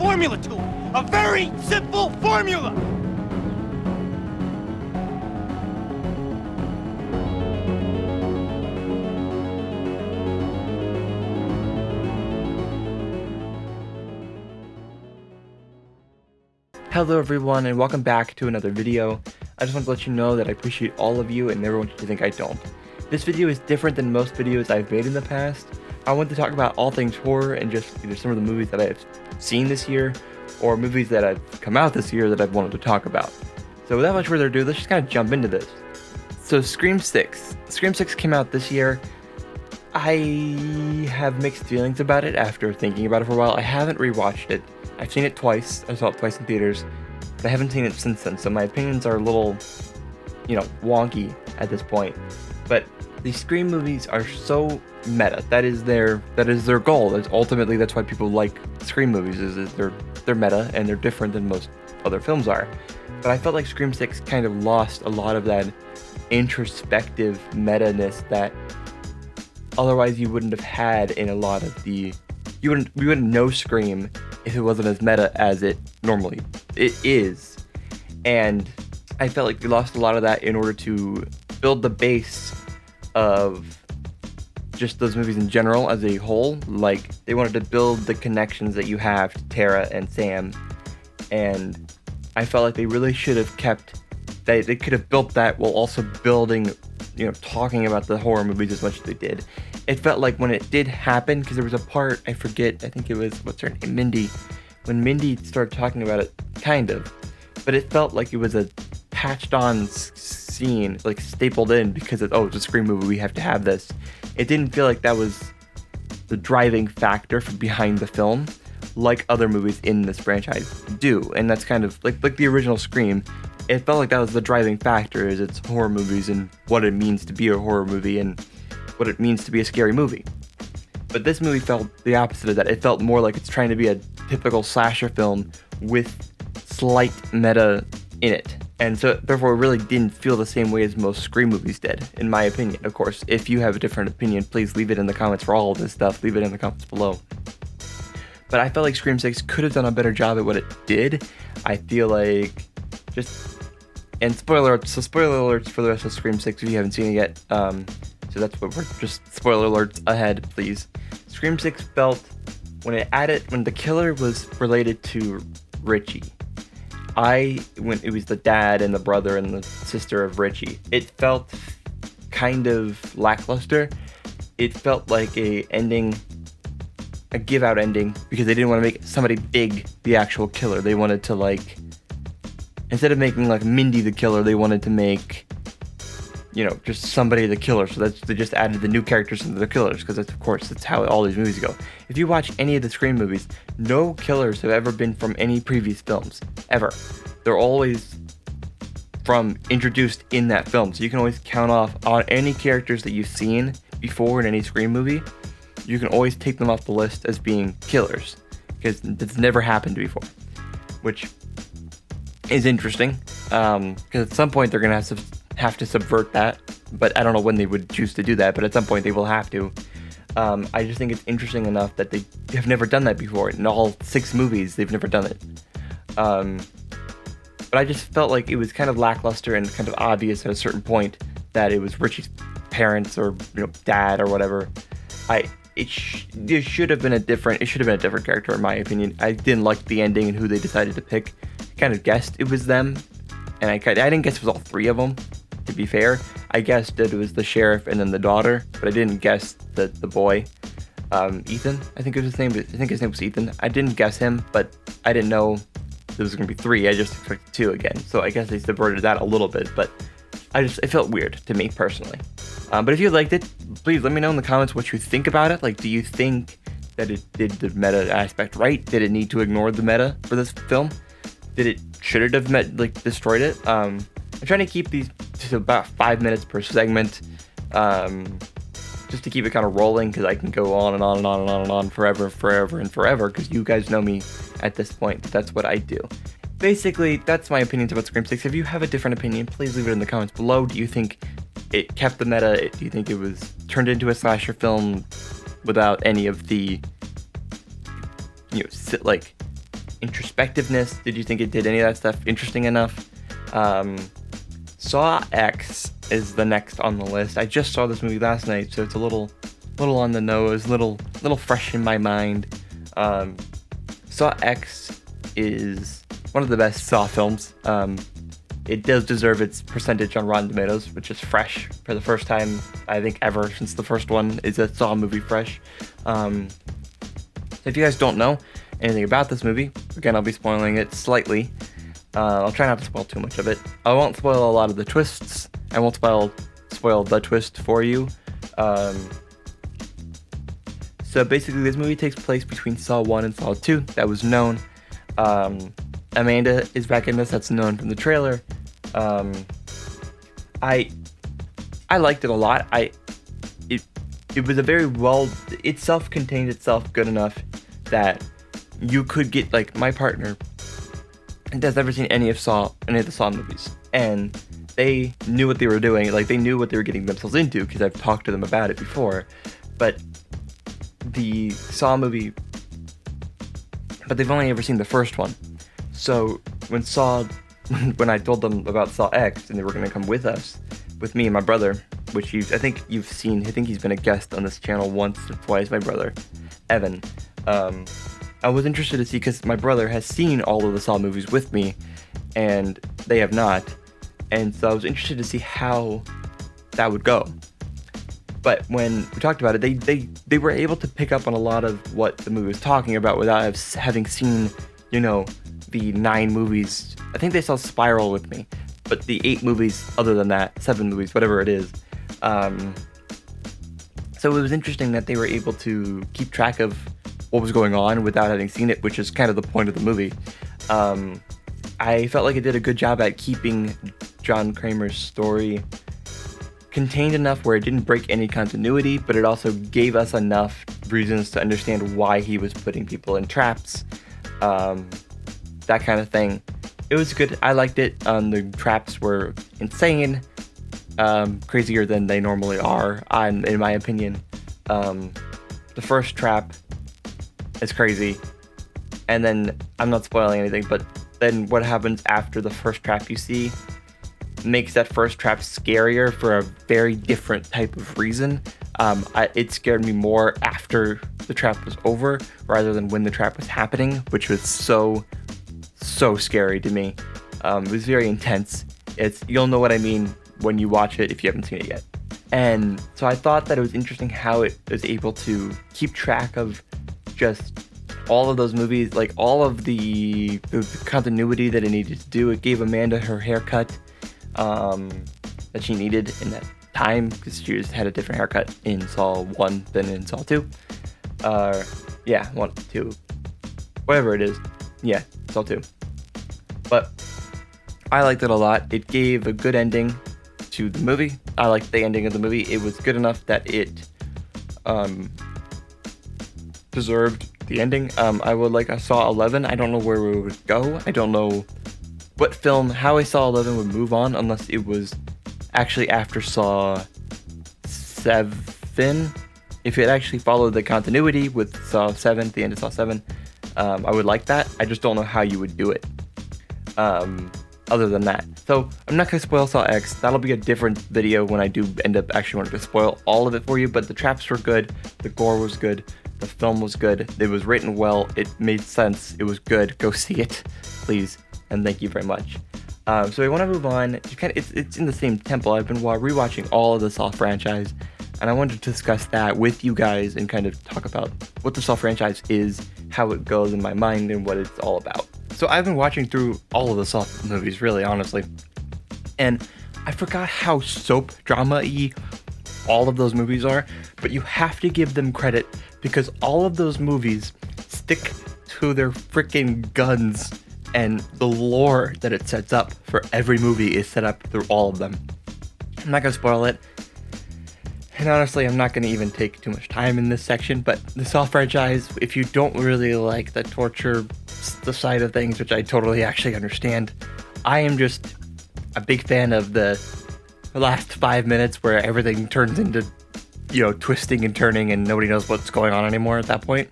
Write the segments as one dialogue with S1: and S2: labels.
S1: formula to it. A very simple formula.
S2: Hello everyone and welcome back to another video. I just want to let you know that I appreciate all of you and never want you to think I don't. This video is different than most videos I've made in the past. I want to talk about all things horror and just either some of the movies that I've seen this year or movies that have come out this year that I've wanted to talk about. So without much further ado, let's just kind of jump into this. So Scream 6. Scream 6 came out this year. I have mixed feelings about it after thinking about it for a while. I haven't rewatched it. I've seen it twice. I saw it twice in theaters, but I haven't seen it since then, so my opinions are a little, wonky at this point. But these Scream movies are so meta. That is their goal. Ultimately, that's why people like Scream movies, is they're meta and they're different than most other films are. But I felt like Scream 6 kind of lost a lot of that introspective meta-ness that otherwise you wouldn't have had in a lot of the... We wouldn't know Scream if it wasn't as meta as it normally is. And I felt like we lost a lot of that in order to build the base of just those movies in general as a whole. Like, they wanted to build the connections that you have to Tara and Sam, and I felt like they really should have kept that. They could have built that while also building, talking about the horror movies as much as they did. It felt like when it did happen, because there was a part, I forget, I think it was, what's her name, Mindy, when Mindy started talking about it, kind of, but it felt like it was a patched on scene, like stapled in because it's a Scream movie, we have to have this. It didn't feel like that was the driving factor for behind the film, like other movies in this franchise do, and that's kind of like the original Scream. It felt like that was the driving factor, is it's horror movies and what it means to be a horror movie and what it means to be a scary movie. But this movie felt the opposite of that. It felt more like it's trying to be a typical slasher film with slight meta in it. And so therefore it really didn't feel the same way as most Scream movies did, in my opinion. Of course, if you have a different opinion, please leave it in the comments for all of this stuff. Leave it in the comments below. But I felt like Scream 6 could have done a better job at what it did. I feel like and spoiler alerts for the rest of Scream 6 if you haven't seen it yet. So that's what we're just spoiler alerts ahead, please. Scream 6 felt when the killer was related to Richie. When it was the dad and the brother and the sister of Richie, it felt kind of lackluster. It felt like a give out ending, because they didn't want to make somebody big the actual killer. They wanted to instead of making Mindy the killer, they wanted to make just somebody the killer. So they just added the new characters into the killers, because that's how all these movies go. If you watch any of the Scream movies, no killers have ever been from any previous films, ever. They're always introduced in that film. So you can always count off on any characters that you've seen before in any Scream movie. You can always take them off the list as being killers, because that's never happened before, which is interesting, because at some point they're going to have to subvert that, but I don't know when they would choose to do that, but at some point they will have to. I just think it's interesting enough that they have never done that before. In all 6 movies, they've never done it. But I just felt like it was kind of lackluster and kind of obvious at a certain point that it was Richie's parents or dad or whatever. It should have been a different character, in my opinion. I didn't like the ending and who they decided to pick. I kind of guessed it was them, and I didn't guess it was all 3 of them. To be fair, I guessed that it was the sheriff and then the daughter, but I didn't guess the boy, Ethan. I think his name was Ethan. I didn't guess him, but I didn't know there was going to be 3. I just expected 2 again. So I guess they subverted that a little bit, but it felt weird to me personally. But if you liked it, please let me know in the comments what you think about it. Do you think that it did the meta aspect right? Did it need to ignore the meta for this film? Should it have destroyed it? I'm trying to keep these to about 5 minutes per segment, just to keep it kind of rolling, because I can go on and on and on and on and on forever, because you guys know me at this point. That's what I do. Basically, that's my opinions about Scream 6. If you have a different opinion, please leave it in the comments below. Do you think it kept the meta? Do you think it was turned into a slasher film without any of the, introspectiveness? Did you think it did any of that stuff interesting enough? Saw X is the next on the list. I just saw this movie last night, so it's a little on the nose, little fresh in my mind. Saw X is one of the best Saw films. It does deserve its percentage on Rotten Tomatoes, which is fresh for the first time, I think, ever since the first one is a Saw movie fresh. If you guys don't know anything about this movie, again, I'll be spoiling it slightly. I'll try not to spoil too much of it. I won't spoil a lot of the twists. I won't spoil the twist for you. So basically, this movie takes place between Saw 1 and Saw 2. That was known. Amanda is back in this. That's known from the trailer. I liked it a lot. It was a very it self-contained itself good enough that you could get, like, my partner has never seen any of the Saw movies, and they knew what they were doing. Like, they knew what they were getting themselves into because I've talked to them about it before. But the Saw movie, but they've only ever seen the first one. So when I told them about Saw X and they were going to come with me and my brother, which I think you've seen. I think he's been a guest on this channel once or twice, my brother, Evan. I was interested to see, because my brother has seen all of the Saw movies with me, and they have not. And so I was interested to see how that would go. But when we talked about it, they were able to pick up on a lot of what the movie was talking about without having seen, the 9 movies. I think they saw Spiral with me, but the 8 movies other than that, 7 movies, whatever it is. So it was interesting that they were able to keep track of what was going on without having seen it, which is kind of the point of the movie. I felt like it did a good job at keeping John Kramer's story contained enough where it didn't break any continuity, but it also gave us enough reasons to understand why he was putting people in traps, that kind of thing. It was good. I liked it. The traps were insane, crazier than they normally are, in my opinion. The first trap is crazy, and then I'm not spoiling anything, but then what happens after the first trap you see makes that first trap scarier for a very different type of reason. It scared me more after the trap was over rather than when the trap was happening, which was so scary to me. It was very intense. You'll know what I mean when you watch it if you haven't seen it yet. And so I thought that it was interesting how it was able to keep track of just all of those movies, like all of the continuity that it needed to do. It gave Amanda her haircut that she needed in that time, because she had a different haircut in Saw 1 than in Saw 2. 1, 2, whatever it is. Yeah, Saw 2. But I liked it a lot. It gave a good ending to the movie. I liked the ending of the movie. It was good enough that it deserved the ending. I would like a Saw 11. I don't know where we would go. I don't know how I Saw 11 would move on, unless it was actually after Saw 7. If it actually followed the continuity with Saw 7, the end of Saw 7, I would like that. I just don't know how you would do it, other than that. So I'm not going to spoil Saw X. That'll be a different video when I do end up actually wanting to spoil all of it for you, but the traps were good, the gore was good, the film was good, it was written well, it made sense, it was good. Go see it, please, and thank you very much. So we want to move on. It's in the same tempo. I've been rewatching all of the Saw franchise, and I wanted to discuss that with you guys and kind of talk about what the Saw franchise is, how it goes in my mind, and what it's all about. So I've been watching through all of the Saw movies, really, honestly, and I forgot how soap drama-y all of those movies are, but you have to give them credit because all of those movies stick to their freaking guns, and the lore that it sets up for every movie is set up through all of them. I'm not going to spoil it, and honestly, I'm not going to even take too much time in this section, but the Saw franchise, if you don't really like the torture, the side of things, which I totally actually understand, I am just a big fan of the last 5 minutes where everything turns into, twisting and turning and nobody knows what's going on anymore at that point.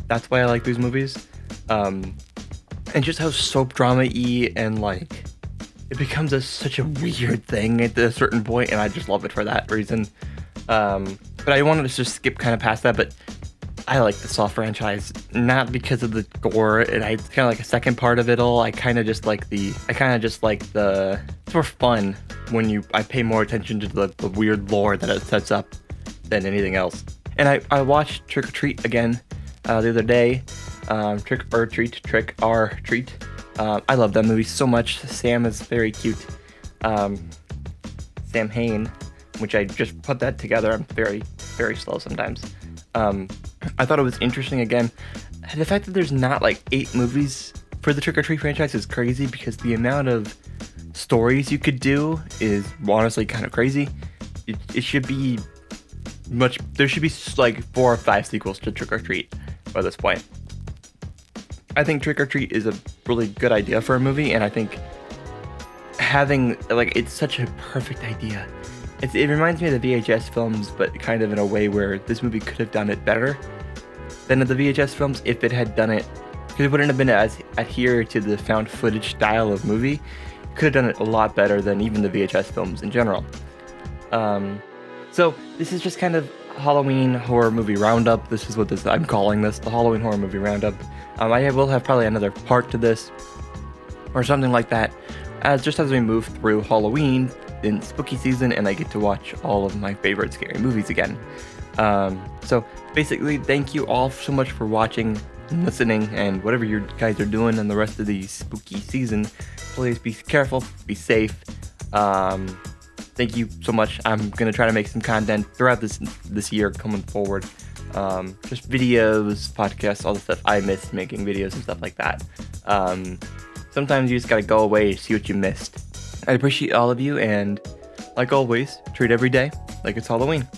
S2: That's why I like these movies. and just how soap drama-y and like it becomes such a weird thing at a certain point, and I just love it for that reason. But I wanted to just skip kind of past that, but I like the Saw franchise, not because of the gore, and it's kind of like a second part of it all. I kind of just like the, it's more fun when I pay more attention to the weird lore that it sets up than anything else. And I watched Trick or Treat again the other day. Trick or Treat. I love that movie so much. Sam is very cute. Sam Hain, which I just put that together. I'm very, very slow sometimes. I thought it was interesting again. The fact that there's not like 8 movies for the Trick or Treat franchise is crazy, because the amount of stories you could do is honestly kind of crazy. It should be there should be like 4 or 5 sequels to Trick or Treat by this point. I think Trick or Treat is a really good idea for a movie, and I think having it's such a perfect idea. It reminds me of the VHS films, but kind of in a way where this movie could have done it better than the VHS films if it had done it, because it wouldn't have been as adhered to the found footage style of movie. It could have done it a lot better than even the VHS films in general. So this is just kind of Halloween horror movie roundup. This is what I'm calling this, the Halloween horror movie roundup. I will have probably another part to this or something like that, just as we move through Halloween in spooky season and I get to watch all of my favorite scary movies again. So basically, thank you all so much for watching and listening, and whatever you guys are doing in the rest of the spooky season, please be careful, be safe. Thank you so much. I'm gonna try to make some content throughout this year coming forward. Just videos, podcasts, all the stuff I missed, making videos and stuff like that. Sometimes you just gotta go away and see what you missed. I appreciate all of you, and like always, treat every day like it's Halloween.